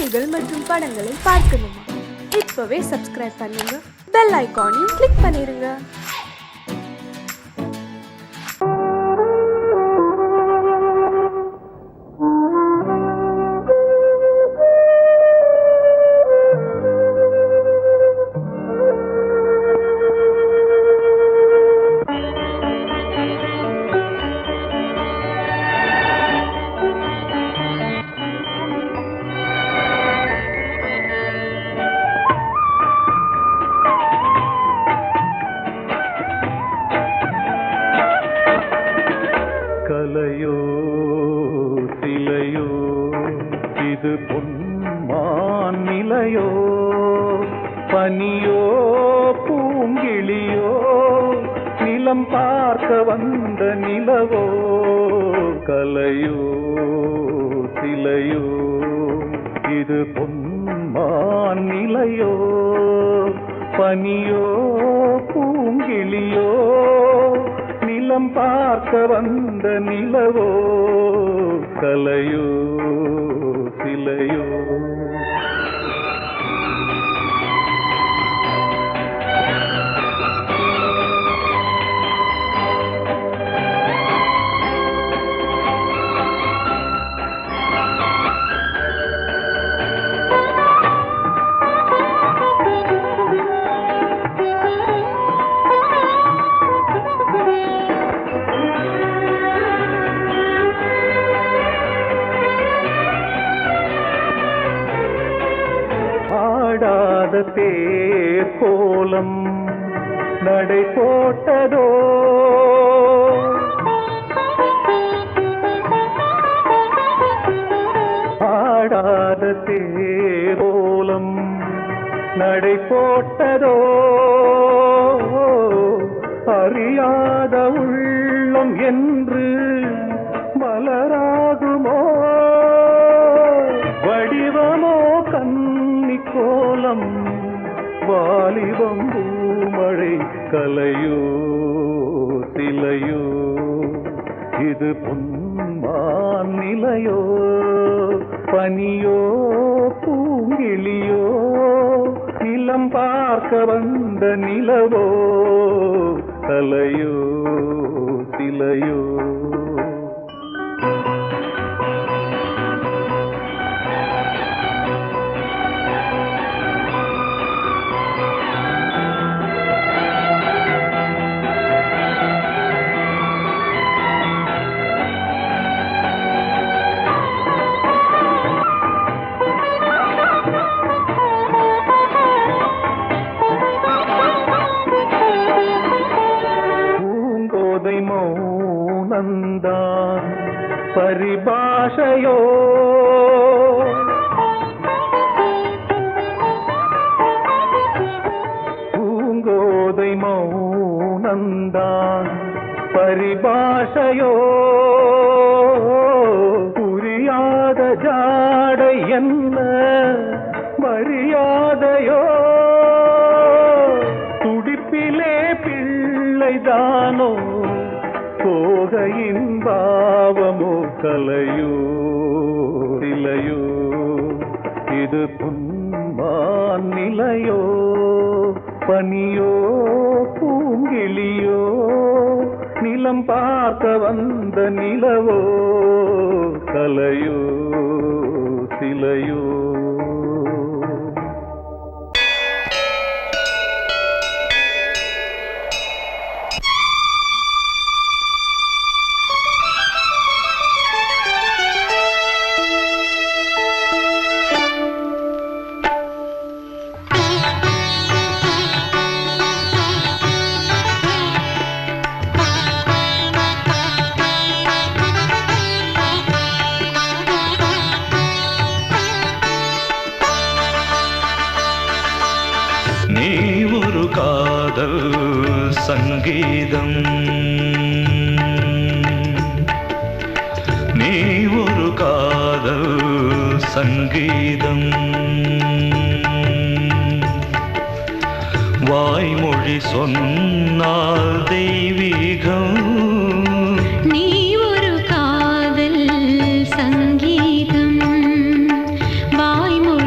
செய்திகள் மற்றும் படங்களை பார்க்கணுமா? இப்பவே சப்ஸ்கிரைப் பண்ணுங்க, பெல் ஐகானையும் கிளிக் பண்ணிருங்க. கலையோ சிலையோ இது பொன்மான் நிலையோ, பனியோ பூங்கிளியோ நிலம் பார்க்க வந்த நிலவோ. கலையோ சிலையோ இது பொன்மான் நிலையோ, பனியோ பூங்கிளியோ நிலம் பார்க்க வந்த நிலவோ. கலையோ சிலையோ தேர் கோலம் நடை போட்டதோ, ஆடாத தேர் கோலம் நடை போட்டதோ, அறியாத உள்ளம் என்று மலராகுமோ, வடிவமோ கன்னி கோலம் வாலிபம் பூமழை. கலையோ சிலையோ இது பொன்மான் நிலையோ, பனியோ பூங்கிளியோ நிலம் பார்க்க வந்த நிலவோ. கலையோ சிலையோ மௌனந்தான் பரிபாஷையோ, பூங்கோதை மௌனந்தான் பரிபாஷையோ, புரியாத ஜாடை என்ன மரியாதையோ, துடிப்பிலே பிள்ளைதானோ சோகையின் பாவமோ. கலையோ சிலையோ இது பொன்மான் நிலையோ, பனியோ பூங்கிளியோ நிலம் பார்க்க வந்த நிலவோ. கலையோ சிலையோ காதல் சங்கீதம், நீ ஒரு காதல் சங்கீதம், வாய்மொழி சொன்னால் தெய்வீகம். நீ ஒரு காதல் சங்கீதம், வாய்மொழி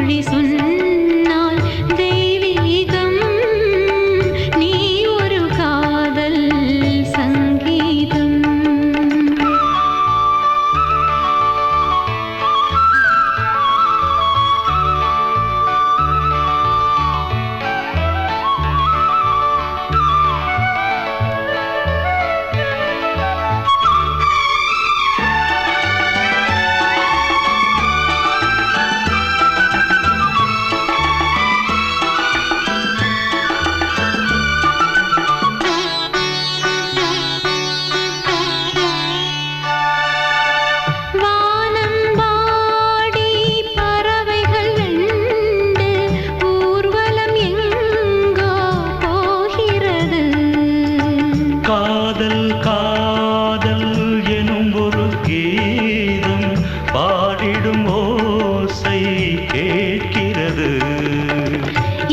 கேட்கிறது.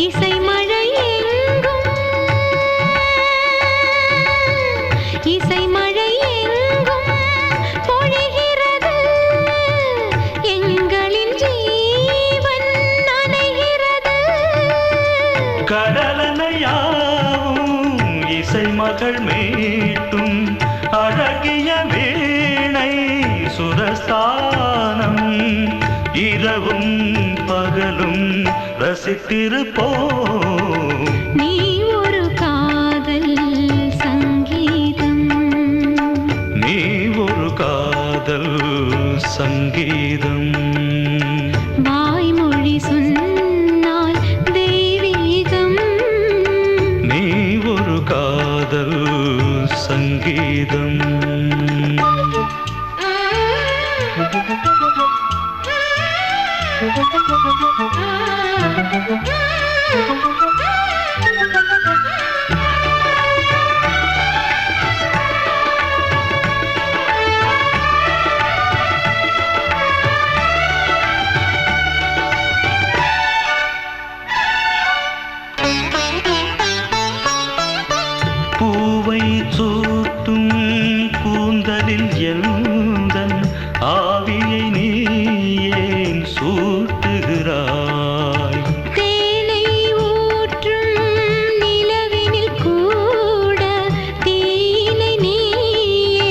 இசை மழை எங்கும் இசை மழை எங்கும் பொழிகிறது. எங்களின் ஜீவன் நனைகிறது. கடலனையாவும் இசை மகள் மீட்டும் அழகிய வீணை சுரஸ்தானம். இரவும் பகலும் ரசித்திருப்போம். நீ ஒரு காதல் சங்கீதம். நீ ஒரு காதல் சங்கீதம். வாய்மொழி சொன்னால் தெய்வீகம். நீ ஒரு காதல் சங்கீதம். பூவை சூட்டும் கூந்தலில் எந்தன் ஆவியை நீ ஏன் சூட்டுகிறாய்? தேனை ஊற்றும் நிலவினில் கூட தீனை நீ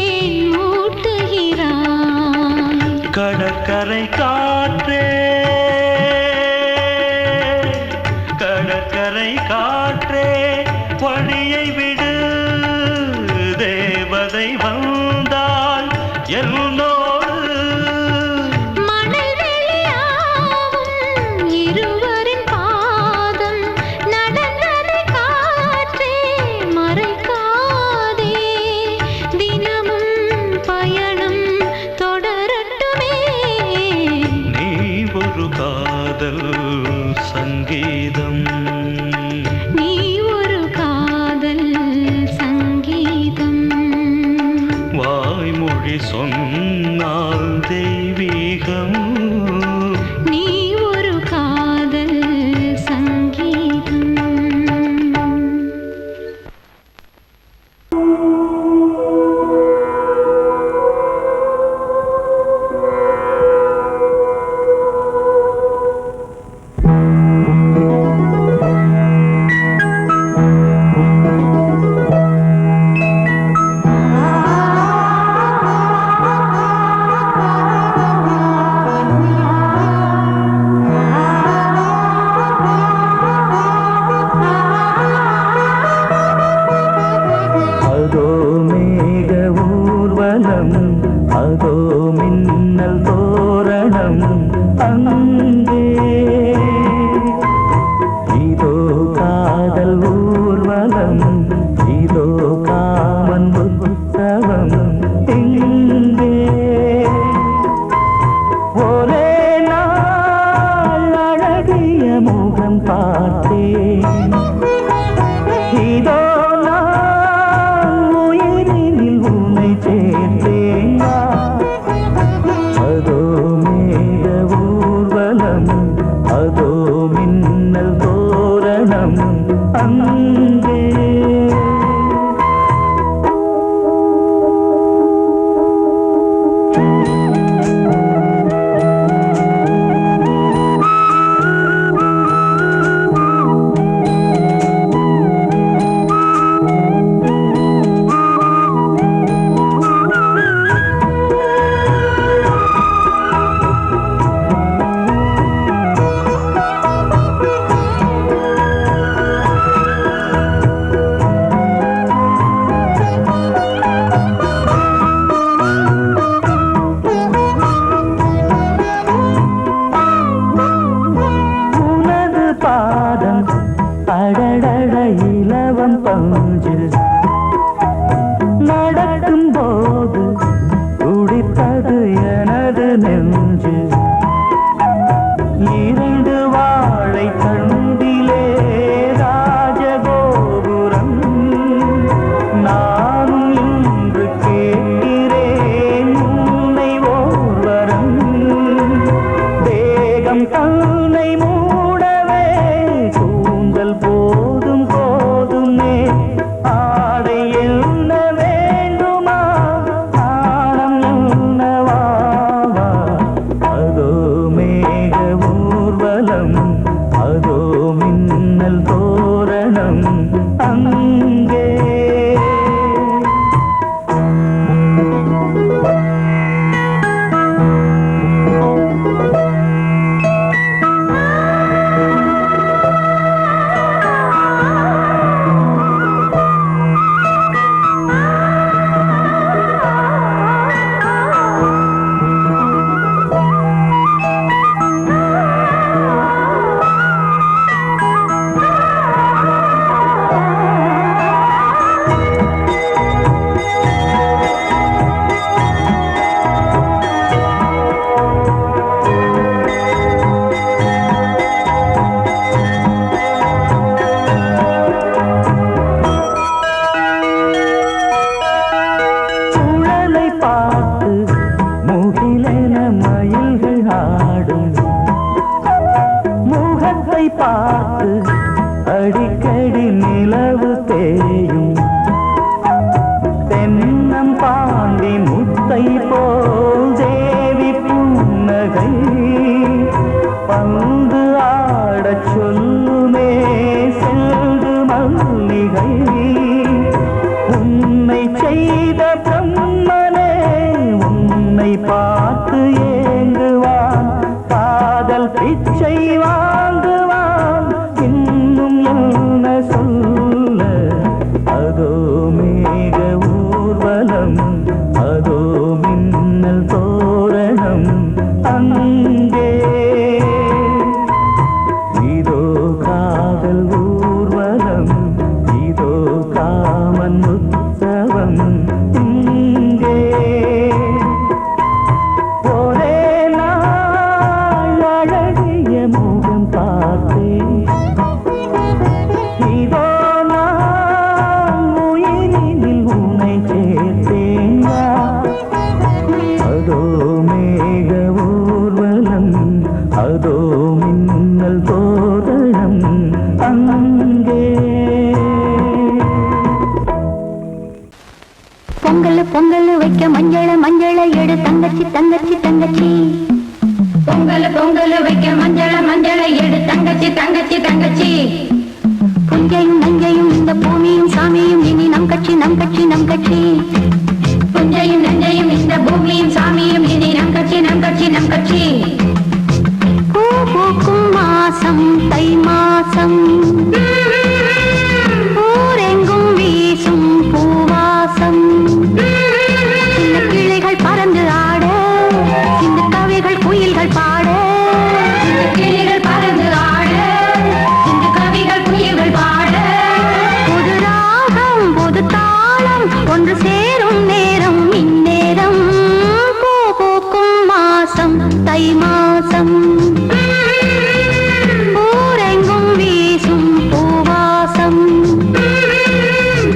ஏன் மூட்டுகிறாய்? கடற்கரை காற்றே, கடற்கரை காற்றே வழியை விடு. தேவதை வந்தால் என்னோடு மணல் வெளியாகும் இருவரின் பாதம் நடந்ததை காற்றே மறைக்காதே. தினமும் பயணம் தொடரட்டுமே. நீ ஒரு காதல் சங்கீதம். நீ ஒரு காதல் சங்கீதம். வாய்மொழி சொன்னால் தெய்வீகம். நீ ஒரு காதல் சங்கீதம். அதோ மேக ஊர்வலம், அதோ மின்னல் தோரணம் அங்கே. இதோ காதல் ஊர்வலம், இதோ காமன் உற்சவம் இங்கே. ஒரே நாள் அழகிய முகம் பார்த்தேன். இதோ நான் உயிரினில் உன்னை சேர்த்தேன். அதோ மேக ஊர்வலம், அதோ மின்னல் தோரணம் அங்கே. அடடட இலவம் பஞ்சு நடக்கும் போது துடித்தது எனது நெஞ்சு. இரண்டு வாழை தண்டிலே ராஜகோபுரம். நானும் இன்று கேட்கிறேன் உன்னை ஓர்வரம். தேகம் தந்த உன்னை மூடவே கூந்தல் போதும் போதுமே ஆடை என்ன வேண்டுமா ஆடம் என்னவா அதோ மேக ஊர்வலம் அதோ மின்னல் தோரணம் அங்கே பார்த்து அடிக்கடி நிலவு தேயும் தென்னம் பாண்டி முத்தை போல் தேவி புன்னகை பந்து ஆடச் சொல்லுமே செல்து மல்லிகை உன்னை செய்த பிரம்மனே உன்னை பார்த்து ஏங்குவான் காதல் பிச்சை வாங்குவான் இன்னும் என்ன சொல்ல அதோ மேக ஊர்வலம் அதோ மின்னல் தோரணம் அங்கே இதோ காதல் ஊர்வலம் இதோ காமன் உற்சவம் இங்கே ஒரே நாள் அழகிய முகம் பார்த்தேன் இதோ நான் உயிரினில் உன்னை சேர்த்தேன் அதோ மேக ஊர்வலம் அதோ மின்னல் தோரணம் அங்கே பொங்கல் பொங்கல் வைக்க மஞ்சள மஞ்சள எடு தங்கச்சி தங்கச்சி தங்கச்சி பொங்கல் பொங்கல் வைக்க மஞ்சள மஞ்சள எடு தங்கச்சி தங்கச்சி தங்கச்சி புஞ்சையும் நஞ்சையும் இந்த பூமியும் சாமியும் இனி நம் கட்சி நம் கட்சி நம் கட்சி புஞ்சையும் நஞ்சையும் இந்த பூமியும் சாமியும் இனி நம் கட்சி நம் கட்சி நம் கட்சி பூ பூக்கும் மாசம் தை மாசம் ஊரெங்கும் வீசும் பூவாசம் சின்ன கிளைகள் பறந்து ஆட சின்ன கவிகள் குயில்கள் பாட சின்ன கிளைகள் பறந்து ஆட சின்ன கவிகள் குயில்கள் பாட புது ராகம் புது தாளம் ஒன்று சேரும் நேரம் இந்நேரம் பூ பூக்கும் மாசம் தை மாசம் ஊரெங்கும் வீசும் பூவாசம்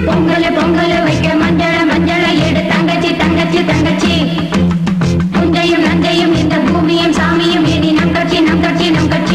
பொங்கல் பொங்கல் வைக்க மஞ்சள மஞ்சள எடு தங்கச்சி தங்கச்சி தங்கச்சி புஞ்சையும் நஞ்சையும் இந்த பூமியும் சாமியும் இனி நம் கட்சி நம் கட்சி நம் கட்சி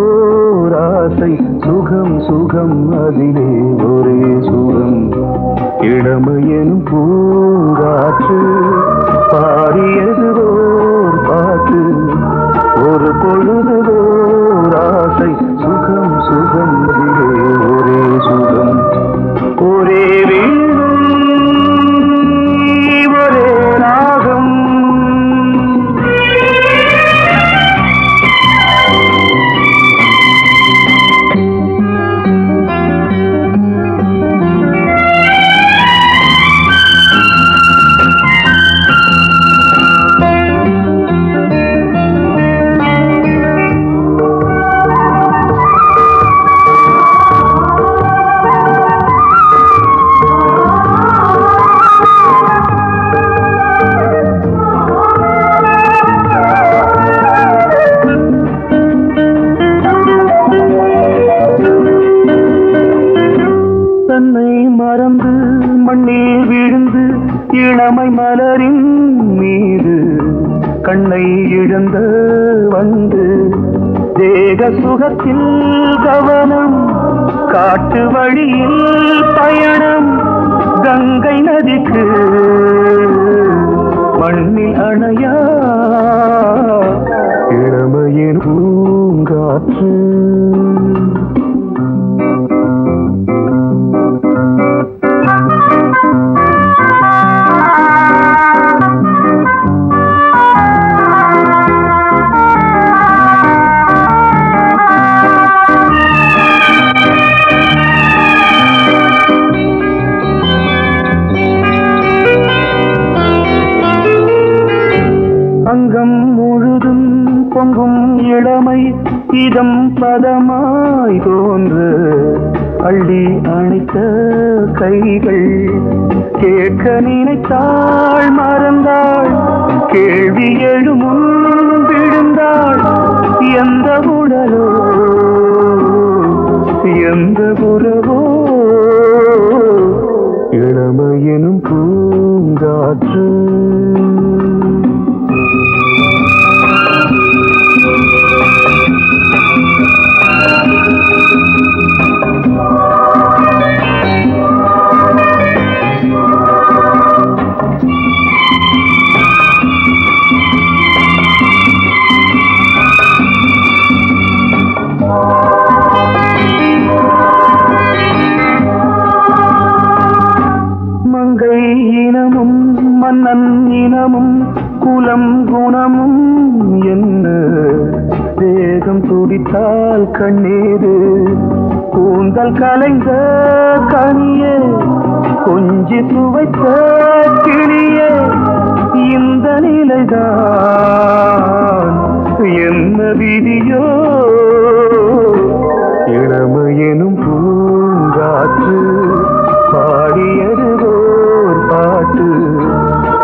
ஓர் ஆசை சுகம் சுகம் அதிலே ஒரே சுகம் இளமையெனும் பூங்காற்று பாடியது ஓர் பாட்டு ஒரு பொழுது ஓர் ஆசை சுகம் சுகம் அதிலே ஒரே சுகம் ஒரே வீணை ஒரே ராகம் மறந்து மண்ணில் விழுந்து இளமை மலரின் மீது கண்ணை இழந்த வந்து தேக சுகத்தில் கவனம் காட்டு வழியில் பயணம் கங்கை நதிக்கு மண்ணில் அணையா இளமையின் பூங்காற்று அங்கம் முழுதும் பொங்கும் இளமை இதம் பதமாய் தோன்று அள்ளி அணைத்த கைகள் கேட்க நினைத்தாள் மறந்தாள் கேள்வி எழுமுன் விழுந்தாள் எந்த உடலோ எந்த உறவோ இளமையெனும் பூங்காற்று மங்கை இனமும் மன்னன் இனமும் குலம் குணமும் என்ன தேகம் துடித்தால் கண்ணீரு கூந்தல் கலைந்த கனியே கொஞ்சி துவைத்த கிளியே இந்த நிலைதான் என்ன விதியோ இளமையெனும் பூங்காற்று பாடியது ஓர் பாட்டு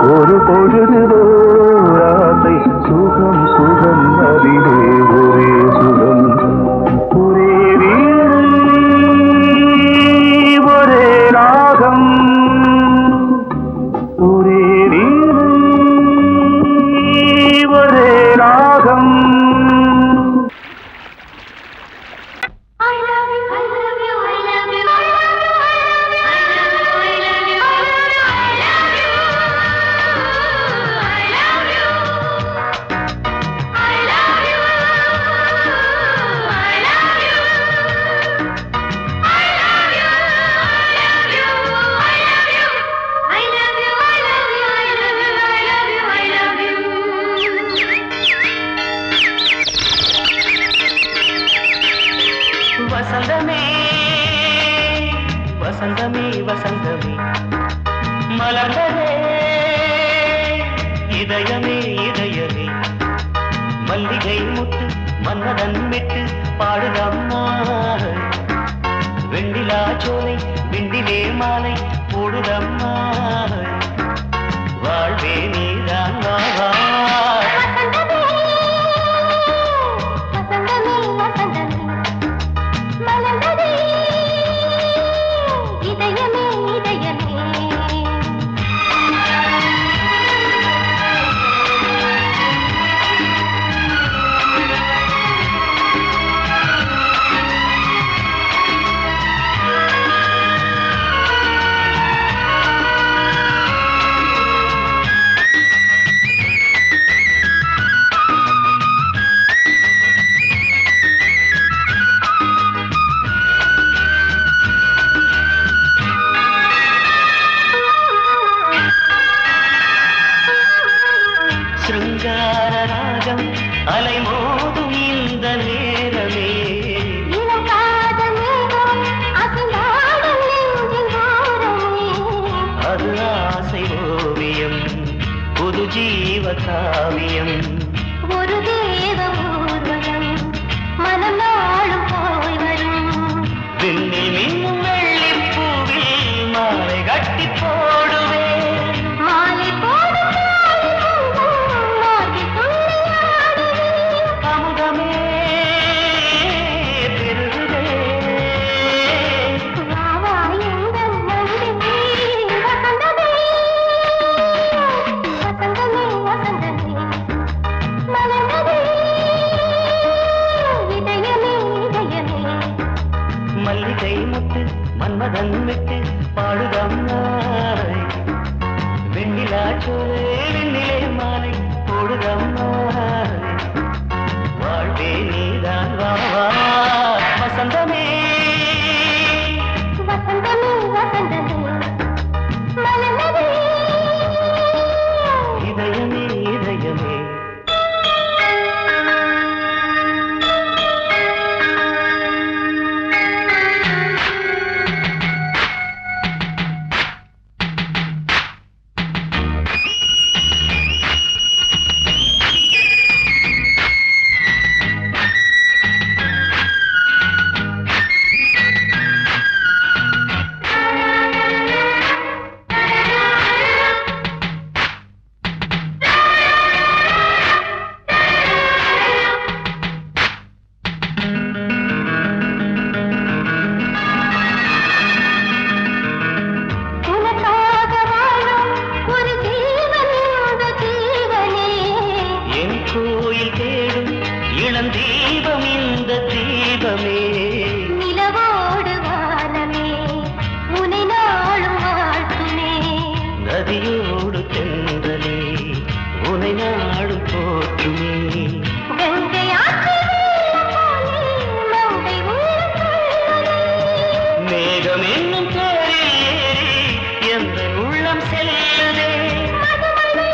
ஒரு பொழுது ஓர் ஆசை சுகம் சுகம் அதிலே ஒரே சுகம் ஒரே வீணை ஒரே ராகம் ஒரே வீணை ஒரே ராகம் வசந்தமே வசந்தமே வசந்தமே மலர்ந்ததே இதயமே இதயமே மல்லிகை முட்டு மன்னதன் விட்டு பாடுதம்மா வெண்ணிலா சோலை வெண்டிலே மாலை போடுதம்மா வாழ்வே நீதான் வா ஜீவ காவியம் ஒரு தேவ ஊர்வலம் மனம் நாளும் போய் வரும் விண்ணில் மின்னும் வெள்ளிப் பூவில் மாலை கட்டி போடுவேன் மாலை போடும் மார்கழி துள்ளியாடுவேன் அமுதமே பெருகுதே வா வா எங்கள் நந்தினி வசந்தமே வசந்தமே வசந்தமே மலர்ந்ததே இதயமே இதயமே மல்லிகை முத்து மன்மதன் விட்டு பாடுதம்மாய் வெண்ணிலா சோலை வெண்ணிலே மாலை போடுதம்மாய் வாழ்வே நீதான் வா வா வசந்தமே வசந்தமே வசந்தமே மலர்ந்ததே இதயமே இதயமே உனக்காக வாழும் ஒரு ஜீவன் இந்த ஜீவனே என் கோயில் தேடும் இளம் தீபம் இந்த தீபமே நிலவோடு வானமே உனை நாளும் வாழ்த்துமே நதியோடு தென்றலே உனை நாடும் போற்றுமே கங்கை ஆற்று வெள்ளம் போலே மங்கை உள்ளம் கொள்ளுதே. மேகம் என்னும் பேரில் ஏறி எந்த உள்ளம் செல்லுதே மதுமழை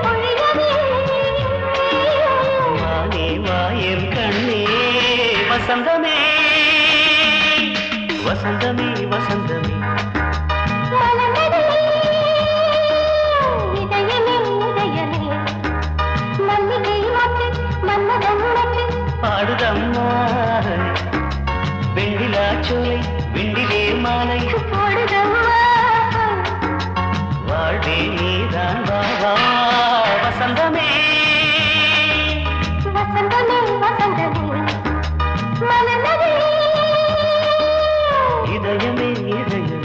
பொழியவே. வானே வாயன் கண்ணே வசந்தமே வசந்தமே வசந்தமே மலர்ந்ததே இதயமே இதயமே மல்லிகை மொட்டு மன்மதன் மொட்டு பாடுதம்மா வெண்ணிலா சோலை வெண்டிலே மாலை போடுதம்மா வாழ்வே நீதான் வா வா வசந்தமே வசந்தமே வசந்தமே மலர்ந்ததே இதயமே இதயமே